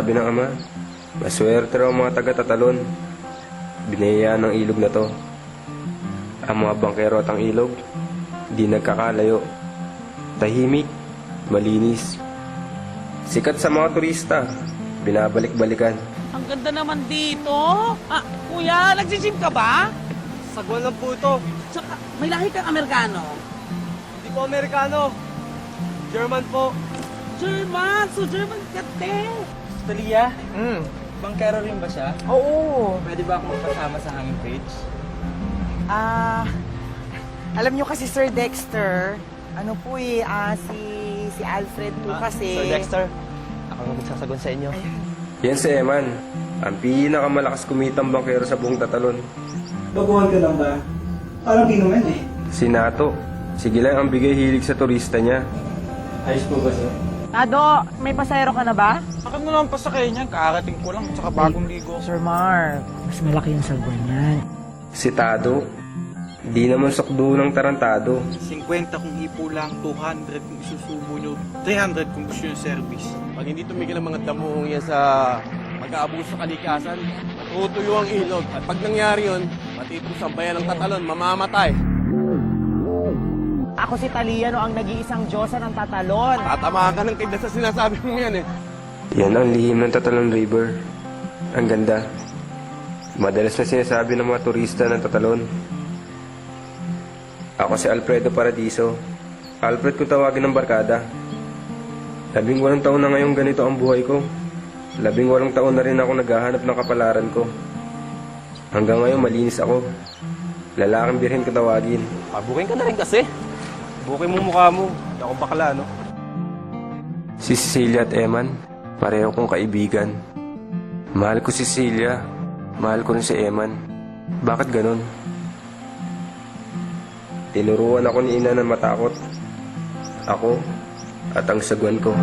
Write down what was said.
Sabi ng ama, maswerte raw ang mga taga-Tatalon. Binayaan ng ilog na to. Ang mga bangkero at ang ilog, di nagkakalayo. Tahimik, malinis. Sikat sa mga turista, binabalik-balikan. Ang ganda naman dito. Ah, kuya, nagsisim ka ba? Sagwan lang po ito. Tsaka, may lahi kang Amerikano. Hindi po Amerikano. German po. German! So German ka din. Talia, bangkero rin ba siya? Oo. Pwede ba akong magpasama sa hanging page? Alam nyo kasi Sir Dexter, ano po si Alfred po kasi. Sir Dexter, ako na magsasagon sa inyo. Yan si Eman, ang pinakamalakas kumitang bangkero sa buong Tatalon. Baguhan ka lang ba? Parang di naman eh. Si Nato, sige lang ang bigay hilig sa turista niya. Ayos po ba sir? Ado, may pasayro ka na ba? Akin na lang pasakay niyan, kakarating ko lang, tsaka bagong ligo. Sir Mark, mas malaki yung sagwan niyan. Si Tado, di naman sukdo ng tarantado. 50 kung hipo lang, 200 kung isusubo nyo, 300 kung gusto yung service. Pag hindi tumigil ang mga damuhong yan sa mag-aabuso sa kalikasan, matutuyo ang ilog. At pag nangyari yun, matitong sa bayan ng Tatalon, mamamatay. Ako si Talia, no, ang nag-iisang Diyosa ng Tatalon. Tatamaan ka ng kidlat sa sinasabi mo yan eh. Yan ang lihim ng Tatalon River. Ang ganda. Madalas na sinasabi ng mga turista ng Tatalon. Ako si Alfredo Paradiso. Alfred ko tawagin ng barkada. 18 taon na ngayong ganito ang buhay ko. 18 taon na rin ako naghahanap ng kapalaran ko. Hanggang ngayon malinis ako. Lalaking birhen ko tawagin. Pabukin ka na rin kasi. Bukin mo mukha mo. Hindi ako bakla, no? Si Cecilia at Eman, pareho kong kaibigan. Mahal ko si Cecilia, mahal ko rin si Eman. Bakit ganun? Tinuruan ako ni ina na matakot. Ako at ang sagwan ko.